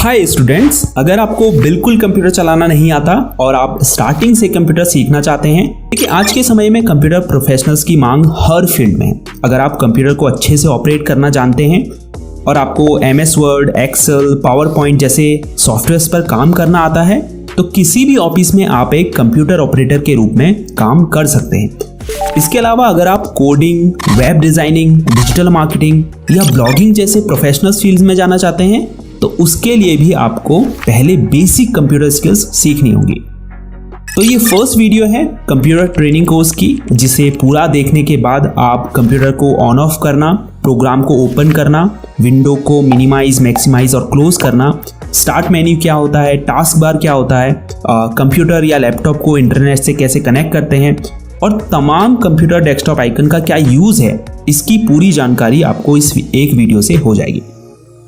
Hi students, अगर आपको बिल्कुल कंप्यूटर चलाना नहीं आता और आप स्टार्टिंग से कंप्यूटर सीखना चाहते हैं, देखिए आज के समय में कंप्यूटर प्रोफेशनल्स की मांग हर फील्ड में है। अगर आप कंप्यूटर को अच्छे से ऑपरेट करना जानते हैं और आपको MS वर्ड, एक्सेल, पावरपॉइंट जैसे सॉफ्टवेयर्स पर काम करना आता है तो किसी भी ऑफिस में आप एक कंप्यूटर ऑपरेटर के रूप में काम कर सकते हैं। इसके अलावा अगर आप coding, web designing, digital marketing या ब्लॉगिंग जैसे प्रोफेशनल फील्ड्स में जाना चाहते हैं तो उसके लिए भी आपको पहले बेसिक कंप्यूटर स्किल्स सीखनी होगी। तो ये फर्स्ट वीडियो है कंप्यूटर ट्रेनिंग कोर्स की, जिसे पूरा देखने के बाद आप कंप्यूटर को ऑन ऑफ करना, प्रोग्राम को ओपन करना, विंडो को मिनिमाइज, मैक्सिमाइज और क्लोज करना, स्टार्ट मेन्यू क्या होता है, टास्क बार क्या होता है, कंप्यूटर या लैपटॉप को इंटरनेट से कैसे कनेक्ट करते हैं और तमाम कंप्यूटर डेस्कटॉप आइकन का क्या यूज़ है, इसकी पूरी जानकारी आपको इस एक वीडियो से हो जाएगी।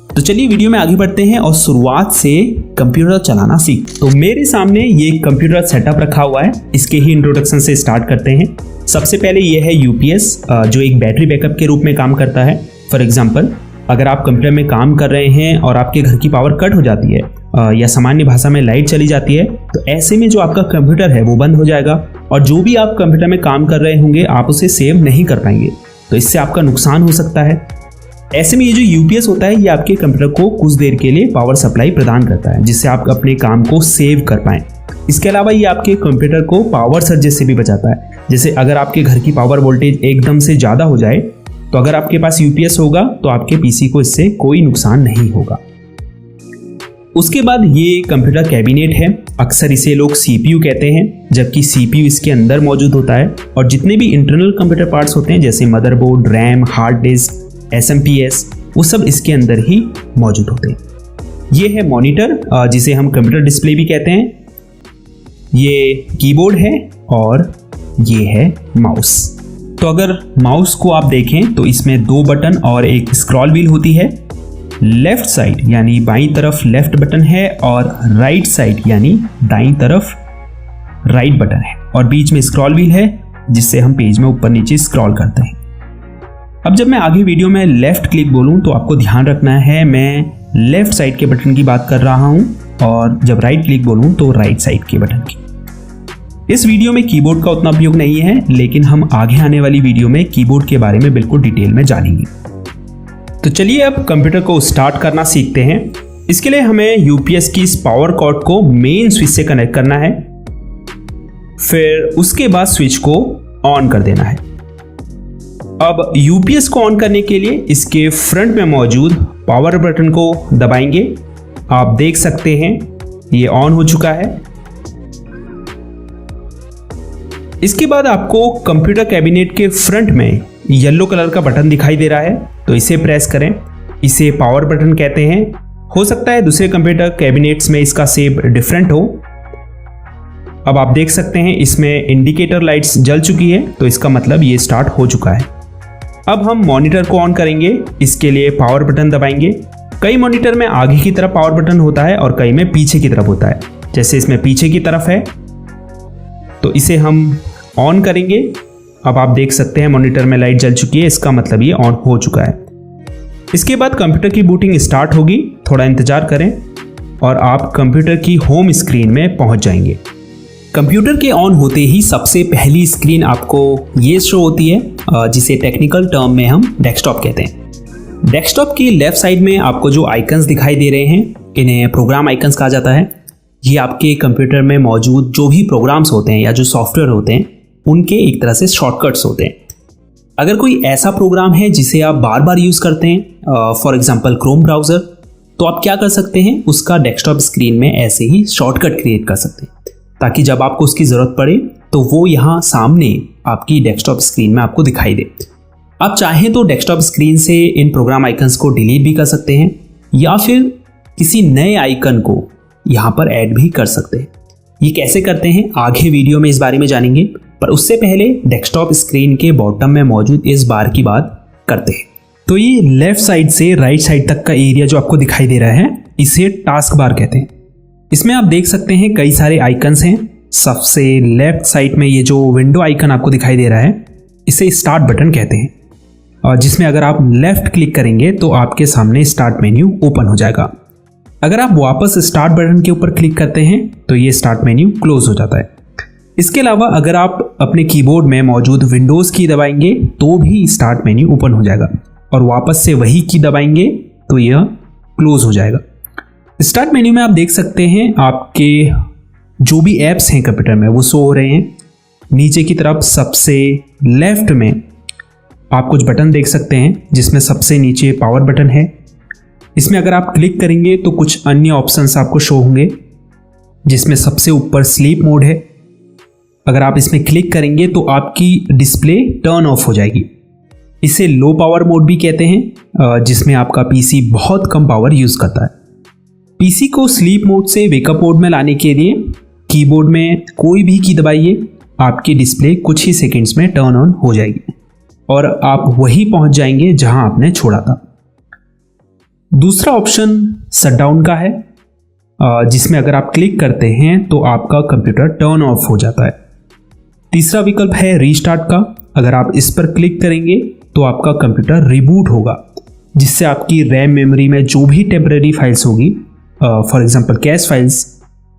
तो चलिए वीडियो में आगे बढ़ते हैं और शुरुआत से कंप्यूटर चलाना सीख। तो मेरे सामने ये कंप्यूटर सेटअप रखा हुआ है, इसके ही इंट्रोडक्शन से स्टार्ट करते हैं। सबसे पहले ये है UPS, जो एक बैटरी बैकअप के रूप में काम करता है। फॉर एग्जांपल, अगर आप कंप्यूटर में काम कर रहे हैं और आपके घर की पावर कट हो जाती है या सामान्य भाषा में लाइट चली जाती है, तो ऐसे में जो आपका कंप्यूटर है वो बंद हो जाएगा और जो भी आप कंप्यूटर में काम कर रहे होंगे आप उसे सेव नहीं कर पाएंगे, तो इससे आपका नुकसान हो सकता है। ऐसे में ये जो UPS होता है ये आपके कंप्यूटर को कुछ देर के लिए पावर सप्लाई प्रदान करता है, जिससे आप अपने काम को सेव कर पाएं। इसके अलावा ये आपके कंप्यूटर को पावर सर्जेस से भी बचाता है। जैसे अगर आपके घर की पावर वोल्टेज एकदम से ज़्यादा हो जाए तो अगर आपके पास UPS होगा तो आपके PC को इससे कोई नुकसान नहीं होगा। उसके बाद ये कंप्यूटर कैबिनेट है, अक्सर इसे लोग CPU कहते हैं, जबकि CPU इसके अंदर मौजूद होता है और जितने भी इंटरनल कंप्यूटर पार्ट्स होते हैं जैसे motherboard, RAM, hard disk, SMPS, वो सब इसके अंदर ही मौजूद होते हैं। ये है मॉनिटर, जिसे हम कंप्यूटर डिस्प्ले भी कहते हैं। ये कीबोर्ड है और ये है माउस। तो अगर माउस को आप देखें तो इसमें 2 बटन और एक स्क्रॉल व्हील होती है। लेफ्ट साइड यानी बाईं तरफ लेफ्ट बटन है और राइट साइड यानी दाईं तरफ राइट बटन है और बीच में स्क्रॉल व्हील है, जिससे हम पेज में ऊपर नीचे स्क्रॉल करते हैं। अब जब मैं आगे वीडियो में लेफ्ट क्लिक बोलूं तो आपको ध्यान रखना है मैं लेफ्ट साइड के बटन की बात कर रहा हूं और जब राइट क्लिक बोलूं तो राइट साइड के बटन की। इस वीडियो में कीबोर्ड का उतना उपयोग नहीं है, लेकिन हम आगे आने वाली वीडियो में कीबोर्ड के बारे में बिल्कुल डिटेल में जानेंगे। तो चलिए अब कंप्यूटर को स्टार्ट करना सीखते हैं। इसके लिए हमें UPS की इस पावर कॉर्ड को मेन स्विच से कनेक्ट करना है, फिर उसके बाद स्विच को ऑन कर देना है। अब UPS को ऑन करने के लिए इसके फ्रंट में मौजूद पावर बटन को दबाएंगे। आप देख सकते हैं ये ऑन हो चुका है। इसके बाद आपको कंप्यूटर कैबिनेट के फ्रंट में येलो कलर का बटन दिखाई दे रहा है, तो इसे प्रेस करें। इसे पावर बटन कहते हैं। हो सकता है दूसरे कंप्यूटर कैबिनेट्स में इसका शेप डिफरेंट हो। अब आप देख सकते हैं इसमें इंडिकेटर लाइट्स जल चुकी है, तो इसका मतलब ये स्टार्ट हो चुका है। अब हम मॉनिटर को ऑन करेंगे। इसके लिए पावर बटन दबाएंगे। कई मॉनिटर में आगे की तरफ पावर बटन होता है और कई में पीछे की तरफ होता है। जैसे इसमें पीछे की तरफ है तो इसे हम ऑन करेंगे। अब आप देख सकते हैं मॉनिटर में लाइट जल चुकी है, इसका मतलब ये ऑन हो चुका है। इसके बाद कंप्यूटर की बूटिंग स्टार्ट होगी, थोड़ा इंतजार करें और आप कंप्यूटर की होम स्क्रीन में पहुंच जाएंगे। कंप्यूटर के ऑन होते ही सबसे पहली स्क्रीन आपको ये शो होती है, जिसे टेक्निकल टर्म में हम डेस्कटॉप कहते हैं। डेस्कटॉप की लेफ्ट साइड में आपको जो आइकन्स दिखाई दे रहे हैं, इन्हें प्रोग्राम आइकन्स कहा जाता है। ये आपके कंप्यूटर में मौजूद जो भी प्रोग्राम्स होते हैं या जो सॉफ्टवेयर होते हैं उनके एक तरह से शॉर्टकट्स होते हैं। अगर कोई ऐसा प्रोग्राम है जिसे आप बार बार यूज़ करते हैं, फॉर एग्जाम्पल क्रोम ब्राउज़र, तो आप क्या कर सकते हैं, उसका डेस्कटॉप स्क्रीन में ऐसे ही शॉर्टकट क्रिएट कर सकते हैं ताकि जब आपको उसकी ज़रूरत पड़े तो वो यहाँ सामने आपकी डेस्कटॉप स्क्रीन में आपको दिखाई दे। आप चाहें तो डेस्कटॉप स्क्रीन से इन प्रोग्राम आइकन्स को डिलीट भी कर सकते हैं या फिर किसी नए आइकन को यहाँ पर ऐड भी कर सकते हैं। ये कैसे करते हैं आगे वीडियो में इस बारे में जानेंगे, पर उससे पहले डेस्कटॉप स्क्रीन के बॉटम में मौजूद इस बार की बात करते हैं। तो ये लेफ्ट साइड से राइट साइड तक का एरिया जो आपको दिखाई दे रहा है, इसे टास्क बार कहते हैं। इसमें आप देख सकते हैं कई सारे आइकन्स हैं। सबसे लेफ्ट साइड में ये जो विंडो आइकन आपको दिखाई दे रहा है, इसे स्टार्ट बटन कहते हैं, और जिसमें अगर आप लेफ्ट क्लिक करेंगे तो आपके सामने स्टार्ट मेन्यू ओपन हो जाएगा। अगर आप वापस स्टार्ट बटन के ऊपर क्लिक करते हैं तो ये स्टार्ट मेन्यू क्लोज हो जाता है। इसके अलावा अगर आप अपने कीबोर्ड में मौजूद विंडोज़ की दबाएंगे तो भी स्टार्ट मेन्यू ओपन हो जाएगा, और वापस से वही की दबाएंगे तो यह क्लोज हो जाएगा। स्टार्ट मेन्यू में आप देख सकते हैं आपके जो भी ऐप्स हैं कंप्यूटर में वो शो हो रहे हैं। नीचे की तरफ सबसे लेफ्ट में आप कुछ बटन देख सकते हैं, जिसमें सबसे नीचे पावर बटन है। इसमें अगर आप क्लिक करेंगे तो कुछ अन्य ऑप्शंस आपको शो होंगे, जिसमें सबसे ऊपर स्लीप मोड है। अगर आप इसमें क्लिक करेंगे तो आपकी डिस्प्ले टर्न ऑफ हो जाएगी। इसे लो पावर मोड भी कहते हैं, जिसमें आपका पीसी बहुत कम पावर यूज़ करता है। पीसी को स्लीप मोड से वेकअप मोड में लाने के लिए कीबोर्ड में कोई भी की दबाइए, आपकी डिस्प्ले कुछ ही सेकंड्स में टर्न ऑन हो जाएगी और आप वहीं पहुंच जाएंगे जहां आपने छोड़ा था। दूसरा ऑप्शन शटडाउन का है, जिसमें अगर आप क्लिक करते हैं तो आपका कंप्यूटर टर्न ऑफ हो जाता है। तीसरा विकल्प है रीस्टार्ट का। अगर आप इस पर क्लिक करेंगे तो आपका कंप्यूटर रिबूट होगा, जिससे आपकी रैम मेमोरी में जो भी टेम्परेरी फाइल्स होगी, फॉर एग्जांपल कैश फाइल्स,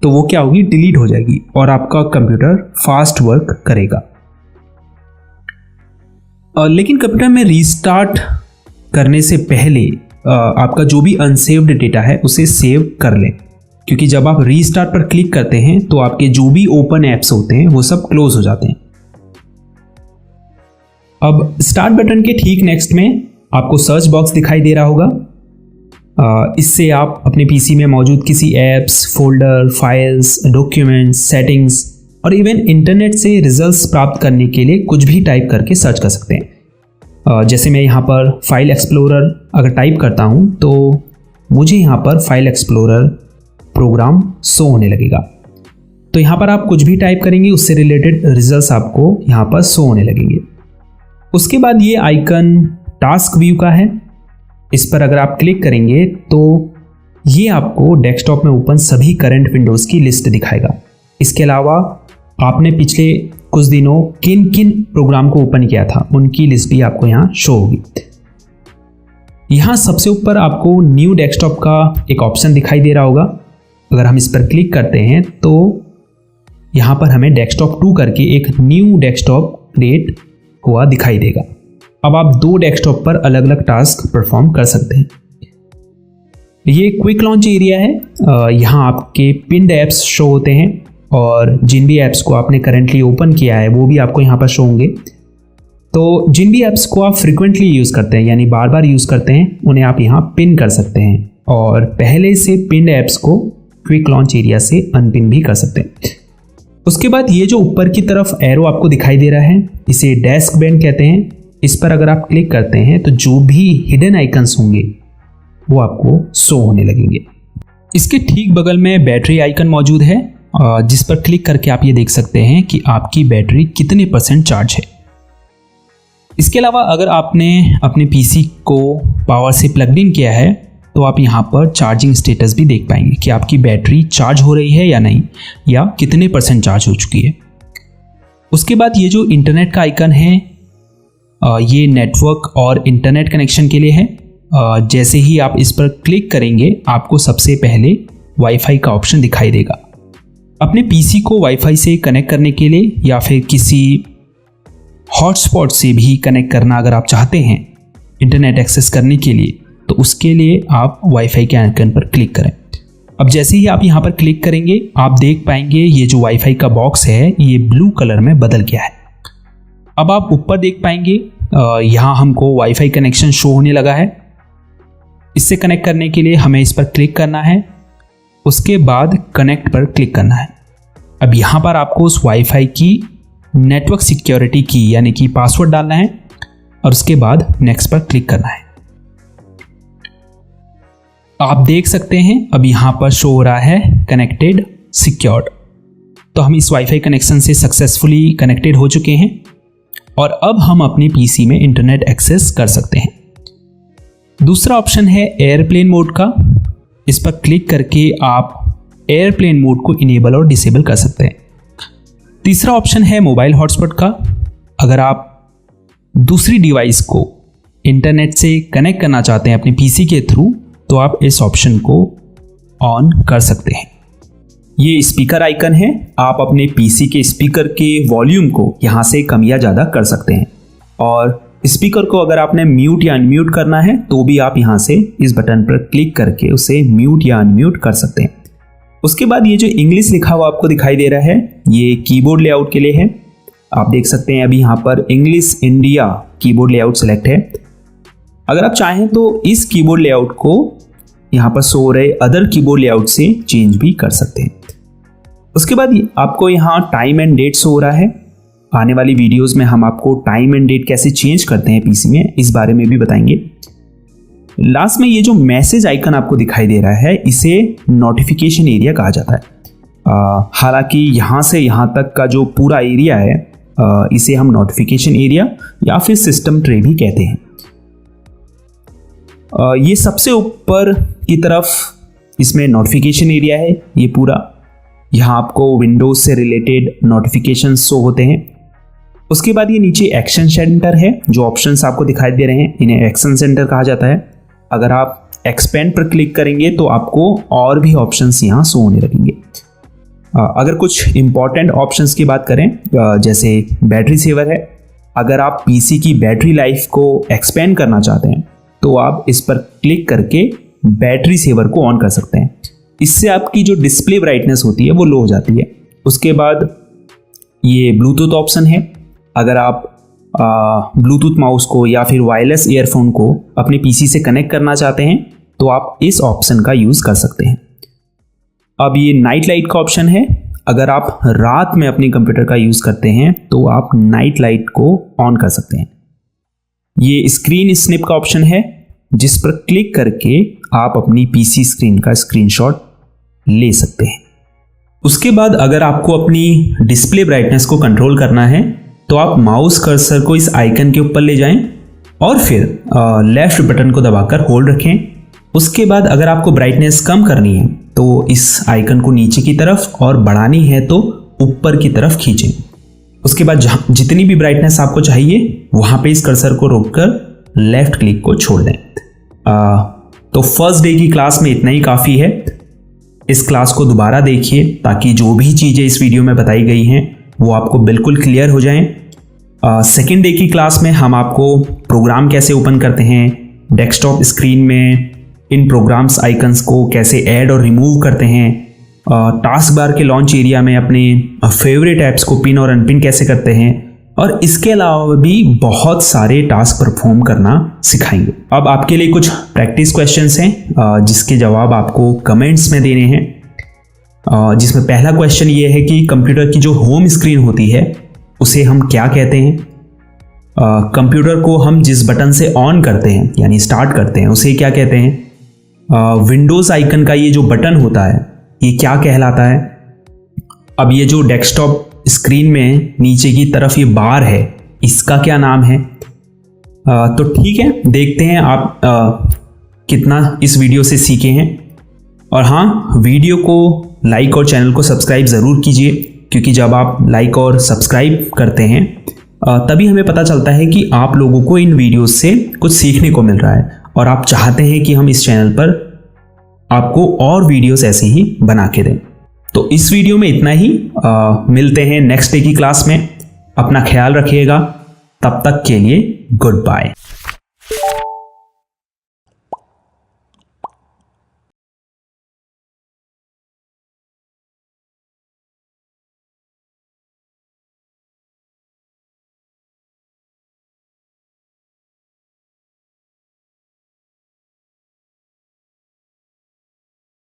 तो वो क्या होगी, डिलीट हो जाएगी और आपका कंप्यूटर फास्ट वर्क करेगा। लेकिन कंप्यूटर में रीस्टार्ट करने से पहले आपका जो भी अनसेव्ड डेटा है उसे सेव कर लें, क्योंकि जब आप रीस्टार्ट पर क्लिक करते हैं तो आपके जो भी ओपन ऐप्स होते हैं वो सब क्लोज हो जाते हैं। अब स्टार्ट बटन के ठीक नेक्स्ट में आपको सर्च बॉक्स दिखाई दे रहा होगा। इससे आप अपने पीसी में मौजूद किसी apps, folder, files, documents, settings और इवन इंटरनेट से रिजल्ट्स प्राप्त करने के लिए कुछ भी टाइप करके सर्च कर सकते हैं। जैसे मैं यहाँ पर फाइल एक्सप्लोरर अगर टाइप करता हूँ तो मुझे यहाँ पर फाइल एक्सप्लोरर प्रोग्राम शो होने लगेगा। तो यहाँ पर आप कुछ भी टाइप करेंगे उससे रिलेटेड रिजल्ट्स आपको यहाँ पर शो होने लगेंगे। उसके बाद ये आइकन टास्क व्यू का है। इस पर अगर आप क्लिक करेंगे तो ये आपको डेस्कटॉप में ओपन सभी करंट विंडोज़ की लिस्ट दिखाएगा। इसके अलावा आपने पिछले कुछ दिनों किन किन प्रोग्राम को ओपन किया था उनकी लिस्ट भी आपको यहाँ शो होगी। यहाँ सबसे ऊपर आपको न्यू डेस्कटॉप का एक ऑप्शन दिखाई दे रहा होगा। अगर हम इस पर क्लिक करते हैं तो यहाँ पर हमें डेस्कटॉप 2 करके एक न्यू डेस्कटॉप क्रिएट हुआ दिखाई देगा। अब आप 2 डेस्कटॉप पर अलग अलग टास्क परफॉर्म कर सकते हैं। ये क्विक लॉन्च एरिया है। यहाँ आपके पिन्ड ऐप्स शो होते हैं और जिन भी ऐप्स को आपने करेंटली ओपन किया है वो भी आपको यहाँ पर शो होंगे। तो जिन भी ऐप्स को आप फ्रिक्वेंटली यूज़ करते हैं यानी बार बार यूज़ करते हैं उन्हें आप यहाँ पिन कर सकते हैं और पहले से पिन्ड ऐप्स को क्विक लॉन्च एरिया से अनपिन भी कर सकते हैं। उसके बाद ये जो ऊपर की तरफ एरो आपको दिखाई दे रहा है इसे डेस्क बैंड कहते हैं। इस पर अगर आप क्लिक करते हैं तो जो भी हिडन आइकन्स होंगे वो आपको शो होने लगेंगे। इसके ठीक बगल में बैटरी आइकन मौजूद है, जिस पर क्लिक करके आप ये देख सकते हैं कि आपकी बैटरी कितने % चार्ज है। इसके अलावा अगर आपने अपने पीसी को पावर से प्लग इन किया है तो आप यहाँ पर चार्जिंग स्टेटस भी देख पाएंगे कि आपकी बैटरी चार्ज हो रही है या नहीं, या कितने % चार्ज हो चुकी है। उसके बाद ये जो इंटरनेट का आइकन है ये नेटवर्क और इंटरनेट कनेक्शन के लिए है। जैसे ही आप इस पर क्लिक करेंगे आपको सबसे पहले वाईफाई का ऑप्शन दिखाई देगा। अपने पीसी को वाईफाई से कनेक्ट करने के लिए या फिर किसी हॉटस्पॉट से भी कनेक्ट करना अगर आप चाहते हैं इंटरनेट एक्सेस करने के लिए, तो उसके लिए आप वाईफाई के आइकन पर क्लिक करें। अब जैसे ही आप यहाँ पर क्लिक करेंगे आप देख पाएंगे ये जो वाईफाई का बॉक्स है ये ब्लू कलर में बदल गया है। अब आप ऊपर देख पाएंगे यहाँ हमको वाईफाई कनेक्शन शो होने लगा है। इससे कनेक्ट करने के लिए हमें इस पर क्लिक करना है, उसके बाद कनेक्ट पर क्लिक करना है। अब यहाँ पर आपको उस वाईफाई की नेटवर्क सिक्योरिटी की यानी कि पासवर्ड डालना है और उसके बाद नेक्स्ट पर क्लिक करना है। आप देख सकते हैं अब यहाँ पर शो हो रहा है कनेक्टेड सिक्योर्ड। तो हम इस वाईफाई कनेक्शन से सक्सेसफुली कनेक्टेड हो चुके हैं और अब हम अपने पीसी में इंटरनेट एक्सेस कर सकते हैं। दूसरा ऑप्शन है एयरप्लेन मोड का। इस पर क्लिक करके आप एयरप्लेन मोड को इनेबल और डिसेबल कर सकते हैं। तीसरा ऑप्शन है मोबाइल हॉटस्पॉट का। अगर आप दूसरी डिवाइस को इंटरनेट से कनेक्ट करना चाहते हैं अपने पीसी के थ्रू तो आप इस ऑप्शन को ऑन कर सकते हैं। ये स्पीकर आइकन है, आप अपने पीसी के स्पीकर के वॉल्यूम को यहाँ से कम या ज़्यादा कर सकते हैं। और स्पीकर को अगर आपने म्यूट या अनम्यूट करना है तो भी आप यहाँ से इस बटन पर क्लिक करके उसे म्यूट या अनम्यूट कर सकते हैं। उसके बाद ये जो इंग्लिश लिखा हुआ आपको दिखाई दे रहा है, ये कीबोर्ड लेआउट के लिए है। आप देख सकते हैं अभी यहाँ पर English India keyboard layout select है। अगर आप चाहें तो इस कीबोर्ड लेआउट को यहाँ पर सो रहे अदर कीबोर्ड लेआउट से चेंज भी कर सकते हैं। उसके बाद आपको यहाँ टाइम एंड डेट शो हो रहा है। आने वाली वीडियोस में हम आपको टाइम एंड डेट कैसे चेंज करते हैं पीसी में, इस बारे में भी बताएंगे। लास्ट में ये जो मैसेज आइकन आपको दिखाई दे रहा है, इसे नोटिफिकेशन एरिया कहा जाता है। हालांकि यहाँ से यहाँ तक का जो पूरा एरिया है, इसे हम नोटिफिकेशन एरिया या फिर सिस्टम ट्रे भी कहते हैं। ये सबसे ऊपर की तरफ इसमें नोटिफिकेशन एरिया है। ये पूरा यहाँ आपको विंडोज से रिलेटेड नोटिफिकेशन शो होते हैं। उसके बाद ये नीचे एक्शन सेंटर है, जो ऑप्शंस आपको दिखाई दे रहे हैं इन्हें एक्शन सेंटर कहा जाता है। अगर आप एक्सपेंड पर क्लिक करेंगे तो आपको और भी ऑप्शंस यहाँ शो होने लगेंगे। अगर कुछ इंपॉर्टेंट ऑप्शंस की बात करें, जैसे बैटरी सेवर है, अगर आप पीसी की बैटरी लाइफ को एक्सपेंड करना चाहते हैं तो आप इस पर क्लिक करके बैटरी सेवर को ऑन कर सकते हैं। इससे आपकी जो डिस्प्ले ब्राइटनेस होती है वो लो हो जाती है। उसके बाद ये ब्लूटूथ ऑप्शन है। अगर आप ब्लूटूथ माउस को या फिर वायरलेस ईयरफोन को अपने पीसी से कनेक्ट करना चाहते हैं तो आप इस ऑप्शन का यूज़ कर सकते हैं। अब ये नाइट लाइट का ऑप्शन है। अगर आप रात में अपने कंप्यूटर का यूज़ करते हैं तो आप नाइट लाइट को ऑन कर सकते हैं। ये स्क्रीन स्निप का ऑप्शन है, जिस पर क्लिक करके आप अपनी पीसी स्क्रीन का स्क्रीनशॉट ले सकते हैं। उसके बाद अगर आपको अपनी डिस्प्ले ब्राइटनेस को कंट्रोल करना है तो आप माउस कर्सर को इस आइकन के ऊपर ले जाएं और फिर लेफ्ट बटन को दबाकर होल्ड रखें। उसके बाद अगर आपको ब्राइटनेस कम करनी है तो इस आइकन को नीचे की तरफ और बढ़ानी है तो ऊपर की तरफ खींचें। उसके बाद जितनी भी ब्राइटनेस आपको चाहिए वहाँ पे इस कर्सर को रोककर लेफ्ट क्लिक को छोड़ दें। तो फर्स्ट डे की क्लास में इतना ही काफ़ी है। इस क्लास को दोबारा देखिए ताकि जो भी चीज़ें इस वीडियो में बताई गई हैं वो आपको बिल्कुल क्लियर हो जाएं। सेकेंड डे की क्लास में हम आपको प्रोग्राम कैसे ओपन करते हैं, डेस्कटॉप स्क्रीन में इन प्रोग्राम्स आइकन्स को कैसे ऐड और रिमूव करते हैं, टास्क बार के लॉन्च एरिया में अपने फेवरेट ऐप्स को पिन और अनपिन कैसे करते हैं, और इसके अलावा भी बहुत सारे टास्क परफॉर्म करना सिखाएंगे। अब आपके लिए कुछ प्रैक्टिस क्वेश्चंस हैं जिसके जवाब आपको कमेंट्स में देने हैं। जिसमें पहला क्वेश्चन ये है कि कंप्यूटर की जो होम स्क्रीन होती है उसे हम क्या कहते हैं। कंप्यूटर को हम जिस बटन से ऑन करते हैं यानी स्टार्ट करते हैं उसे क्या कहते हैं। विंडोज़ आइकन का ये जो बटन होता है ये क्या कहलाता है। अब ये जो डेस्कटॉप स्क्रीन में नीचे की तरफ ये बार है इसका क्या नाम है। तो ठीक है, देखते हैं आप कितना इस वीडियो से सीखे हैं। और हाँ, वीडियो को लाइक और चैनल को सब्सक्राइब ज़रूर कीजिए, क्योंकि जब आप लाइक और सब्सक्राइब करते हैं तभी हमें पता चलता है कि आप लोगों को इन वीडियोस से कुछ सीखने को मिल रहा है और आप चाहते हैं कि हम इस चैनल पर आपको और वीडियोस ऐसे ही बना के दें। तो इस वीडियो में इतना ही। मिलते हैं नेक्स्ट डे की क्लास में। अपना ख्याल रखिएगा। तब तक के लिए गुड बाय।